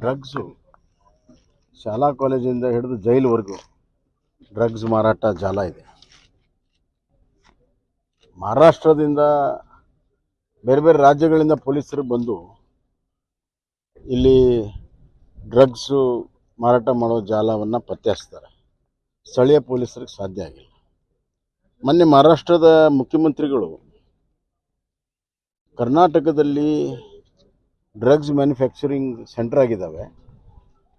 Drugs ಶಾಲಾ ಕಾಲೇಜಿಂದ ಹಿಡಿದು ಜೈಲುವರೆಗೂ ಡ್ರಗ್ಸ್ ಮಾರಾಟ ಜಾಲ ಇದೆ. ಮಹಾರಾಷ್ಟ್ರದಿಂದ ಬೇರೆ ಬೇರೆ ರಾಜ್ಯಗಳಿಂದ ಪೊಲೀಸರು ಬಂದು ಇಲ್ಲಿ ಡ್ರಗ್ಸು ಮಾರಾಟ ಮಾಡೋ ಜಾಲವನ್ನು ಪತ್ತೆ ಹಚ್ತಾರೆ. ಸ್ಥಳೀಯ ಪೊಲೀಸರಿಗೆ ಸಾಧ್ಯ ಆಗಿಲ್ಲ. ಮೊನ್ನೆ ಮಹಾರಾಷ್ಟ್ರದ ಮುಖ್ಯಮಂತ್ರಿಗಳು ಕರ್ನಾಟಕದಲ್ಲಿ ಡ್ರಗ್ಸ್ ಮ್ಯಾನುಫ್ಯಾಕ್ಚರಿಂಗ್ ಸೆಂಟರ್ ಆಗಿದ್ದಾವೆ,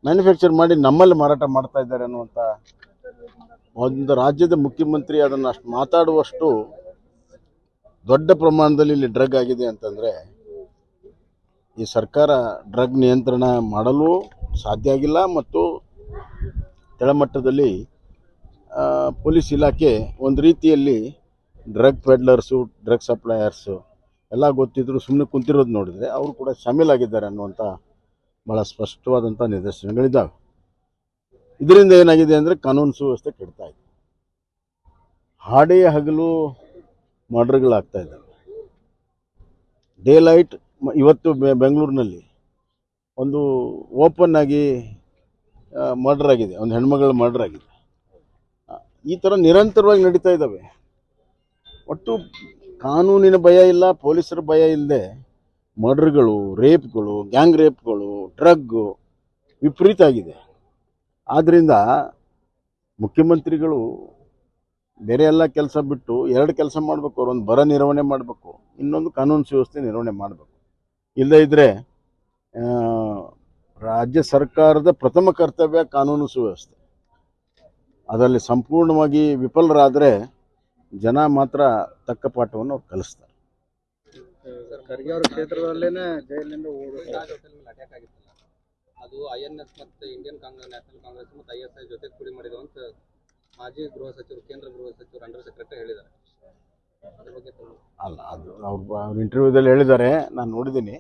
ಮ್ಯಾನುಫ್ಯಾಕ್ಚರ್ ಮಾಡಿ ನಮ್ಮಲ್ಲಿ ಮಾರಾಟ ಮಾಡ್ತಾ ಇದ್ದಾರೆ ಅನ್ನುವಂಥ ಒಂದು ರಾಜ್ಯದ ಮುಖ್ಯಮಂತ್ರಿ ಅದನ್ನು ಅಷ್ಟು ಮಾತಾಡುವಷ್ಟು ದೊಡ್ಡ ಪ್ರಮಾಣದಲ್ಲಿ ಇಲ್ಲಿ ಡ್ರಗ್ ಆಗಿದೆ ಅಂತಂದರೆ ಈ ಸರ್ಕಾರ ಡ್ರಗ್ ನಿಯಂತ್ರಣ ಮಾಡಲು ಸಾಧ್ಯ ಆಗಿಲ್ಲ. ಮತ್ತು ಕೆಳಮಟ್ಟದಲ್ಲಿ ಪೊಲೀಸ್ ಇಲಾಖೆ ಒಂದು ರೀತಿಯಲ್ಲಿ ಡ್ರಗ್ ಪೆಡ್ಲರ್ಸು, ಡ್ರಗ್ ಸಪ್ಲೈಯರ್ಸು ಎಲ್ಲ ಗೊತ್ತಿದ್ರು ಸುಮ್ಮನೆ ಕುಂತಿರೋದು ನೋಡಿದರೆ ಅವರು ಕೂಡ ಶಾಮೀಲಾಗಿದ್ದಾರೆ ಅನ್ನುವಂಥ ಭಾಳ ಸ್ಪಷ್ಟವಾದಂಥ ನಿದರ್ಶನಗಳಿದ್ದಾವೆ. ಇದರಿಂದ ಏನಾಗಿದೆ ಅಂದರೆ ಕಾನೂನು ಸುವ್ಯವಸ್ಥೆ ಕೆಡ್ತಾ ಇದೆ. ಹಾಡೇ ಹಗಲು ಮರ್ಡರ್ಗಳಾಗ್ತಾ ಇದ್ದಾವೆ. ಡೇ ಲೈಟ್ ಇವತ್ತು ಬೆಂಗಳೂರಿನಲ್ಲಿ ಒಂದು ಓಪನ್ ಆಗಿ ಮರ್ಡರ್ ಆಗಿದೆ, ಒಂದು ಹೆಣ್ಮಗಳ ಮರ್ಡರ್ ಆಗಿದೆ. ಈ ಥರ ನಿರಂತರವಾಗಿ ನಡೀತಾ ಇದ್ದಾವೆ. ಒಟ್ಟು ಕಾನೂನಿನ ಭಯ ಇಲ್ಲ, ಪೊಲೀಸರ ಭಯ ಇಲ್ಲದೆ ಮರ್ಡರ್ಗಳು, ರೇಪ್ಗಳು, ಗ್ಯಾಂಗ್ ರೇಪ್ಗಳು, ಡ್ರಗ್ಗು ವಿಪರೀತ ಆಗಿದೆ. ಆದ್ದರಿಂದ ಮುಖ್ಯಮಂತ್ರಿಗಳು ಬೇರೆ ಎಲ್ಲ ಕೆಲಸ ಬಿಟ್ಟು ಎರಡು ಕೆಲಸ ಮಾಡಬೇಕು. ಅವರು ಒಂದು ಬರ ನಿರ್ವಹಣೆ ಮಾಡಬೇಕು, ಇನ್ನೊಂದು ಕಾನೂನು ಸುವ್ಯವಸ್ಥೆ ನಿರ್ವಹಣೆ ಮಾಡಬೇಕು. ಇಲ್ಲದೇ ಇದ್ದರೆ ರಾಜ್ಯ ಸರ್ಕಾರದ ಪ್ರಥಮ ಕರ್ತವ್ಯ ಕಾನೂನು ಸುವ್ಯವಸ್ಥೆ. ಅದರಲ್ಲಿ ಸಂಪೂರ್ಣವಾಗಿ ವಿಫಲರಾದರೆ ಜನ ಮಾತ್ರ ತಕ್ಕ ಪಾಠವನ್ನು ಅವ್ರು ಕಲಿಸ್ತಾರೆ. ಖರ್ಗೆ ಅವರ ಕ್ಷೇತ್ರದಲ್ಲೇನೆ ಜೈಲಿನಿಂದ ಅಟ್ಯಾಕ್ ಆಗಿತ್ತಲ್ಲ, ಅದು INS ಮತ್ತು ಇಂಡಿಯನ್ ನ್ಯಾಷನಲ್ ಕಾಂಗ್ರೆಸ್ ಮತ್ತು ISI ಜೊತೆ ಕೂಡಿ ಮಾಡಿದ್ರು ಅಂತ ಮಾಜಿ ಗೃಹ ಸಚಿವರು, ಕೇಂದ್ರ ಗೃಹ ಸಚಿವರು, ಅಂಡರ್ ಸೆಕ್ರೆಟರಿ ಹೇಳಿದ್ದಾರೆ. ಅದ್ರ ಬಗ್ಗೆ ಅಲ್ಲ, ಅದು ಅವ್ರ ಇಂಟರ್ವ್ಯೂದಲ್ಲಿ ಹೇಳಿದ್ದಾರೆ, ನಾನು ನೋಡಿದ್ದೀನಿ.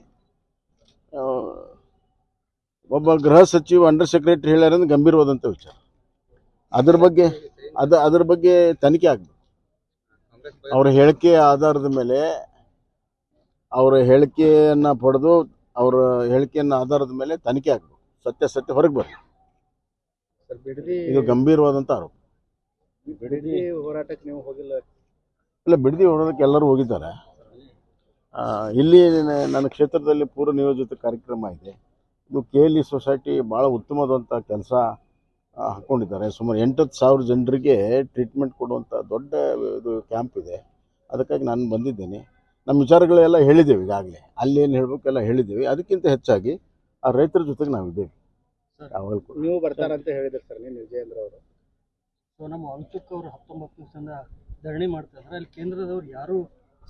ಒಬ್ಬ ಗೃಹ ಸಚಿವ ಅಂಡರ್ ಸೆಕ್ರೆಟರಿ ಹೇಳ್ಯಾರ ಅಂದ್ರೆ ಗಂಭೀರವಾದಂಥ ವಿಚಾರ. ಅದ್ರ ಬಗ್ಗೆ ತನಿಖೆ ಆಗಬೇಕು. ಅವರ ಹೇಳಿಕೆಯ ಆಧಾರದ ಮೇಲೆ, ಅವರ ಹೇಳಿಕೆಯನ್ನು ಪಡೆದು ಅವರ ಹೇಳಿಕೆಯನ್ನು ಆಧಾರದ ಮೇಲೆ ತನಿಖೆ ಆಗಬೇಕು. ಸತ್ಯ ಹೊರಗೆ ಬರಲಿ. ಇದು ಗಂಭೀರವಾದಂಥ ಆರೋಪ. ಬಿಡದಿ ಹೋರಾಟಕ್ಕೆ ನೀವು ಹೋಗಿಲ್ಲ? ಇಲ್ಲ, ಬಿಡದಿ ಹೋರಾಟಕ್ಕೆ ಎಲ್ಲರೂ ಹೋಗಿದ್ದಾರೆ. ಇಲ್ಲಿ ನನ್ನ ಕ್ಷೇತ್ರದಲ್ಲಿ ಪೂರ್ವ ನಿಯೋಜಿತ ಕಾರ್ಯಕ್ರಮ ಇದೆ. ಇದು KLE ಸೊಸೈಟಿ ಭಾಳ ಉತ್ತಮವಾದಂಥ ಕೆಲಸ ಹಾಕ್ಕೊಂಡಿದ್ದಾರೆ. ಸುಮಾರು 8,000 ಜನರಿಗೆ ಟ್ರೀಟ್ಮೆಂಟ್ ಕೊಡುವಂಥ ದೊಡ್ಡ ಇದು ಕ್ಯಾಂಪ್ ಇದೆ. ಅದಕ್ಕಾಗಿ ನಾನು ಬಂದಿದ್ದೇನೆ. ನಮ್ಮ ವಿಚಾರಗಳೆಲ್ಲ ಹೇಳಿದ್ದೇವೆ ಈಗಾಗಲೇ. ಅಲ್ಲಿ ಏನು ಹೇಳಬೇಕು ಎಲ್ಲ ಹೇಳಿದ್ದೇವೆ. ಅದಕ್ಕಿಂತ ಹೆಚ್ಚಾಗಿ ಆ ರೈತರ ಜೊತೆಗೆ ನಾವಿದ್ದೇವೆ. ನೀವು ಬರ್ತಾರಂತ ಹೇಳಿದ್ರು ಸರ್ ನೀನು ವಿಜಯೇಂದ್ರ ಅವರು. ಸೊ ನಮ್ಮ ಅಂಶಕ್ಕೆ ಅವರು 19 ದಿವಸದಿಂದ ಧರಣಿ ಮಾಡ್ತಾ ಇದ್ದಾರೆ. ಅಲ್ಲಿ ಕೇಂದ್ರದವ್ರು ಯಾರೂ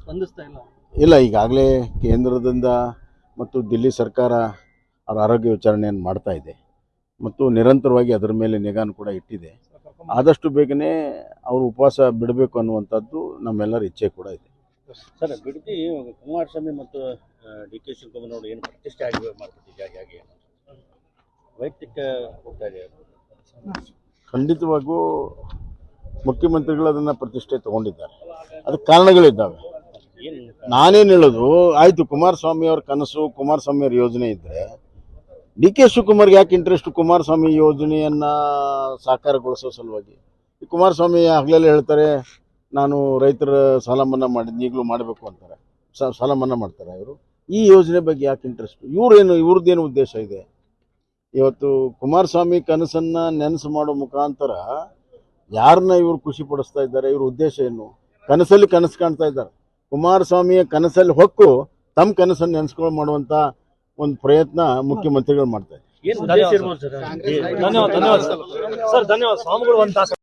ಸ್ಪಂದಿಸ್ತಾ ಇಲ್ಲ. ಇಲ್ಲ, ಈಗಾಗಲೇ ಕೇಂದ್ರದಿಂದ ಮತ್ತು ದಿಲ್ಲಿ ಸರ್ಕಾರ ಅವರ ಆರೋಗ್ಯ ವಿಚಾರಣೆಯನ್ನು ಮಾಡ್ತಾ ಇದೆ ಮತ್ತು ನಿರಂತರವಾಗಿ ಅದರ ಮೇಲೆ ನಿಗಾನು ಕೂಡ ಇಟ್ಟಿದೆ. ಆದಷ್ಟು ಬೇಗನೆ ಅವರು ಉಪವಾಸ ಬಿಡಬೇಕು ಅನ್ನುವಂಥದ್ದು ನಮ್ಮೆಲ್ಲರ ಇಚ್ಛೆ ಕೂಡ ಇದೆ. ಸರ್, ಬಿಡದಿ ಕುಮಾರಸ್ವಾಮಿ ಮತ್ತು DK ಶಿವಕುಮಾರ್ ಅವರು ಏನು ಪ್ರತಿಷ್ಠೆ ಆಗಿ ಮಾಡ್ತಿದ್ದಾರೆ, ವೈಯಕ್ತಿಕ ಹೋಗ್ತಾ ಇದೆ. ಖಂಡಿತವಾಗೂ ಮುಖ್ಯಮಂತ್ರಿಗಳು ಅದನ್ನು ಪ್ರತಿಷ್ಠೆ ತಗೊಂಡಿದ್ದಾರೆ. ಅದಕ್ಕೆ ಕಾರಣಗಳಿದ್ದಾವೆ. ನಾನೇನು ಹೇಳೋದು, ಆಯಿತು, ಕುಮಾರಸ್ವಾಮಿ ಅವ್ರ ಕನಸು, ಕುಮಾರಸ್ವಾಮಿ ಅವ್ರ ಯೋಜನೆ ಇದ್ದರೆ DK ಶಿವಕುಮಾರ್ಗೆ ಯಾಕೆ ಇಂಟ್ರೆಸ್ಟ್ ಕುಮಾರಸ್ವಾಮಿ ಯೋಜನೆಯನ್ನು ಸಾಕಾರಗೊಳಿಸೋ ಸಲುವಾಗಿ? ಕುಮಾರಸ್ವಾಮಿ ಹಗಲೆಲ್ಲ ಹೇಳ್ತಾರೆ, ನಾನು ರೈತರ ಸಾಲ ಮನ್ನಾ ಮಾಡಿದ್ದು ಈಗಲೂ ಮಾಡಬೇಕು ಅಂತಾರೆ. ಸಾಲ ಮನ್ನಾ ಮಾಡ್ತಾರೆ ಇವರು. ಈ ಯೋಜನೆ ಬಗ್ಗೆ ಯಾಕೆ ಇಂಟ್ರೆಸ್ಟ್? ಇವ್ರದ್ದೇನು ಉದ್ದೇಶ ಇದೆ? ಇವತ್ತು ಕುಮಾರಸ್ವಾಮಿ ಕನಸನ್ನು ನೆನಸು ಮಾಡೋ ಮುಖಾಂತರ ಯಾರನ್ನ ಇವರು ಖುಷಿ ಪಡಿಸ್ತಾ ಇದ್ದಾರೆ? ಇವ್ರ ಉದ್ದೇಶ ಏನು? ಕನಸಲ್ಲಿ ಕನಸು ಕಾಣ್ತಾ ಇದ್ದಾರೆ. ಕುಮಾರಸ್ವಾಮಿಯ ಕನಸಲ್ಲಿ ಹೊಕ್ಕು ತಮ್ಮ ಕನಸನ್ನು ನೆನೆಸ್ಕೊಂಡು ಮಾಡುವಂಥ ಒಂದು ಪ್ರಯತ್ನ ಮುಖ್ಯಮಂತ್ರಿಗಳು ಮಾಡ್ತಾರೆ. ಧನ್ಯವಾದ ಸರ್. ಧನ್ಯವಾದ ಸ್ವಾಮಿಗಳು. ಒಂದು ತಾಸು